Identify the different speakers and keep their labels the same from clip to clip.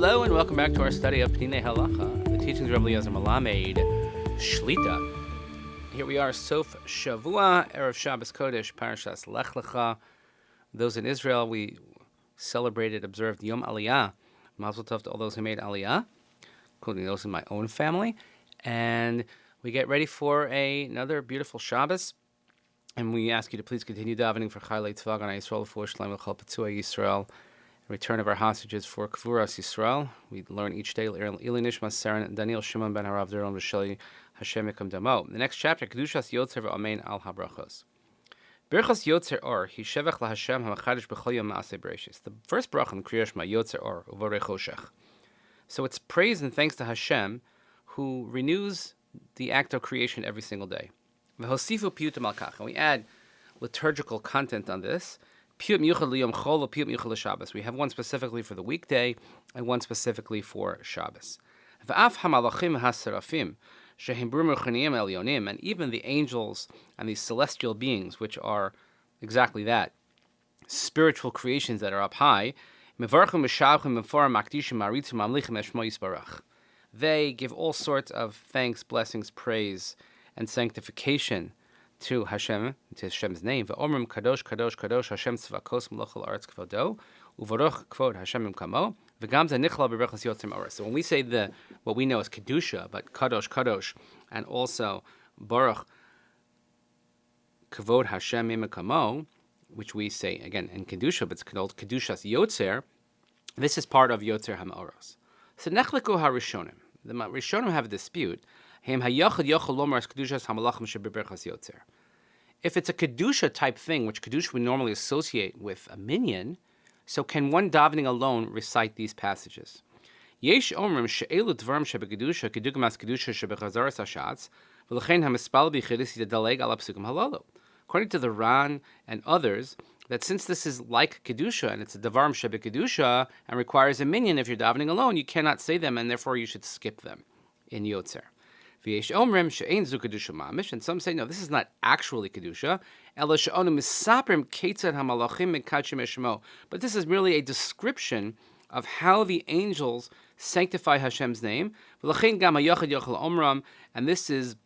Speaker 1: Hello and welcome back to our study of Peninei Halacha, the teachings of Rabbi Eliezer Malamed Shlita. Here we are, Sof Shavua, Erev Shabbos Kodesh, Parashas Lech Lecha. Those in Israel, we observed Yom Aliyah. Mazel Tov to all those who made Aliyah, including those in my own family. And we get ready for another beautiful Shabbos. And we ask you to please continue davening for Chaylei Tzvah Gan Yisrael, for Shalom L'Chol Petzua Yisrael, return of our hostages for Kvuras Yisrael. We learn each day, Ili Nishmat Saren, Daniel Shimon ben Harav Duron, V'Sheli Hashem Yekam Damo. The next chapter, Kedusha of Yotzeir Amen Al HaBrachos. Birchas Yotzeir Or, Hi Shevach LaHashem HaMachadish B'chol Yom Ma'aseh Bereishis. The first bracha in Kriya Shema, Yotzeir Or, Uvorei Choshech. So it's praise and thanks to Hashem, who renews the act of creation every single day. V'hosifu piyutim al kach. And we add liturgical content on this. Piyut miyuchad liyom chol, piyut miyuchad l'Shabbos. We have one specifically for the weekday and one specifically for Shabbos. V'af hamalachim haserafim shehem brum ruchaniyim elyonim. And even the angels and these celestial beings, which are exactly that, spiritual creations that are up high, mevarchim mishavchim meforam makdishim maritzim mamlichim eshmo yisbarach. They give all sorts of thanks, blessings, praise, and sanctification to Hashem, to Hashem's name. Ve'omrim kadosh, kadosh, kadosh, Hashem tzvakos melachol aretz kvodo, uvaroch kvod Hashem imkamo, v'gam ze nichla b'berachas yotzeir ma'oros. So when we say what we know as Kedusha, but kadosh, kadosh, and also baruch kvod Hashem imkamo, which we say, again, in Kedusha, but it's called Kedushas Yotzeir, this is part of Yotzeir HaMa'oros. So nechleku harishonim. The Rishonim have a dispute. If it's a Kedusha type thing, which Kedusha would normally associate with a minyan, so can one davening alone recite these passages? Yesh omrim she'elu dvarim shebekedusha kedugmas kedusha shebechazaras hashatz v'lechein hamispal b'chidus yadaleg ala psukim halalu. According to the Ran and others, that since this is like Kedusha and it's a Davarim Shebe Kedusha and requires a minyan if you're davening alone, you cannot say them and therefore you should skip them in Yotzeir. V'yesh omrim she'ein zu Kedusha mamish, and some say, no, this is not actually Kedusha. Ela she'onu misaprim ketzad hamalachim mekadshim eshmo. But this is merely a description of how the angels sanctify Hashem's name. V'lechein gam hayachad yochel omram, and this is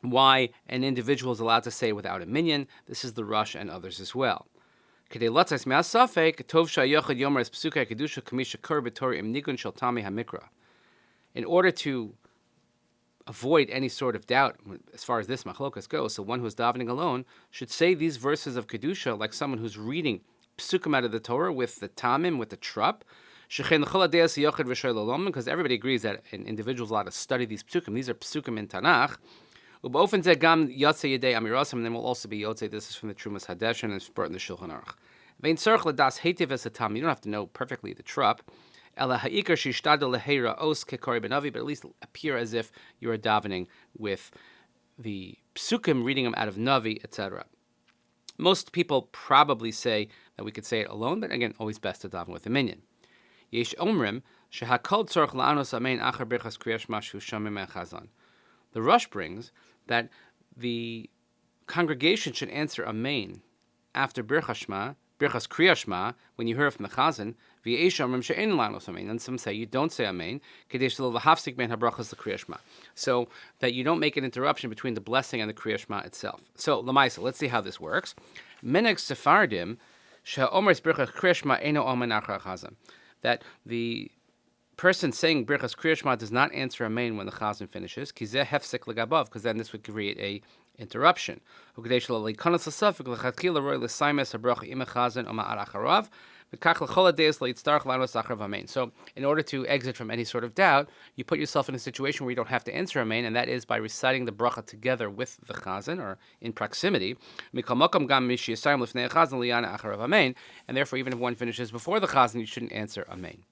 Speaker 1: why an individual is allowed to say without a minyan. This is the Rush and others as well. In order to avoid any sort of doubt as far as this machlokas goes, so one who's davening alone should say these verses of Kedusha like someone who's reading psukim out of the Torah with the tamim, with the trup, because everybody agrees that an individual is allowed to study these psukim. These are psukim in Tanakh. And then will also be Yotzei. This is from the Trumas Hadesh and it's brought in the Shulchan Aruch. You don't have to know perfectly the trup, but at least appear as if you are davening with the psukim, reading them out of Navi, etc. Most people probably say that we could say it alone, but again, always best to daven with a minyan. Yesh omrim shehakol tzorach la'anos amen achar birchas kriya shema shu shamim chazan. The Rush brings that the congregation should answer Amen after Birchas Kriya Shema, when you hear it from the Chazan, and some say you don't say Amen, so that you don't make an interruption between the blessing and the Kriya Shema itself. So, Lamaisa, let's see how this works. That the person saying Birchas Kriya Shema does not answer Amen when the Chazan finishes, because then this would create a interruption. In order to exit from any sort of doubt, you put yourself in a situation where you don't have to answer Amen, and that is by reciting the bracha together with the Chazan, or in proximity. And therefore, even if one finishes before the Chazan, you shouldn't answer Amen.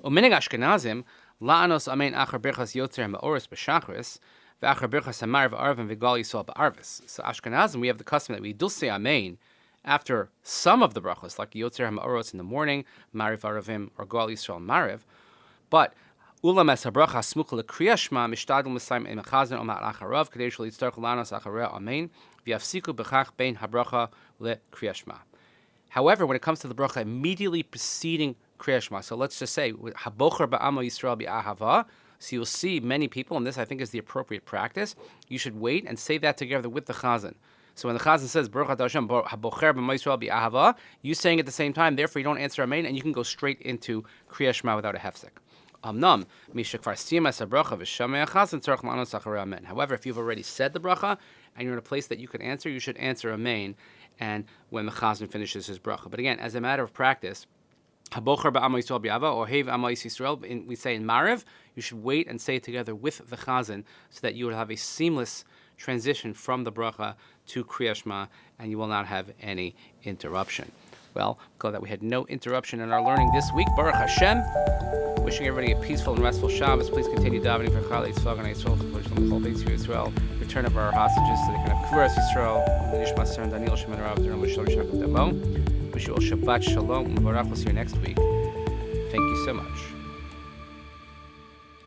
Speaker 1: Uminig Ashkenazim, la'anos amen achar birchas yotzeir ma'oros b'shachris, v'achar birchas hamar v'arvim v'gal yisrael b'arvis. So Ashkenazim, we have the custom that we do say amen after some of the brachos, like yotzeir ma'oros in the morning, mariv arvim, or gal yisrael mariv. But ulam es habracha smucha l'kriya shema mishtadel m'sayim em chazan o ma'at acharav kadei shel yitztarch la'anos achareh amen v'yafsiku b'chach bein habracha l'kriya shema. However, when it comes to the bracha immediately preceding Kriya Shema. So let's just say, Habocher ba'amo Yisrael bi'ahava. So you'll see many people, and this I think is the appropriate practice. You should wait and say that together with the Chazan. So when the Chazan says, Baruch Atah Hashem, Habocher b'amo Yisrael bi'ahava, you saying at the same time, therefore you don't answer Amen, and you can go straight into Kriya Shema without a hefsek. However, if you've already said the bracha and you're in a place that you can answer, you should answer Amen, and when the Chazan finishes his bracha. But again, as a matter of practice, Habocher ba'amo Yisrael bi'ava, or Hev amo Yisrael, we say in Maariv, you should wait and say it together with the Chazan so that you will have a seamless transition from the bracha to Kriya Shema, and you will not have any interruption. Well, glad that we had no interruption in our learning this week. Baruch Hashem. Wishing everybody a peaceful and restful Shabbos. Please continue davening for Chal Yisrael and Yisrael, for the whole Beit Yisrael. Return of our hostages to the kind of Kedusha of Yotzeir, the Nishmat and Daniel Shemon Rav, the Ram Shalom Shalom Damo. Wish you all Shabbat Shalom. We'll see you next week. Thank you so much.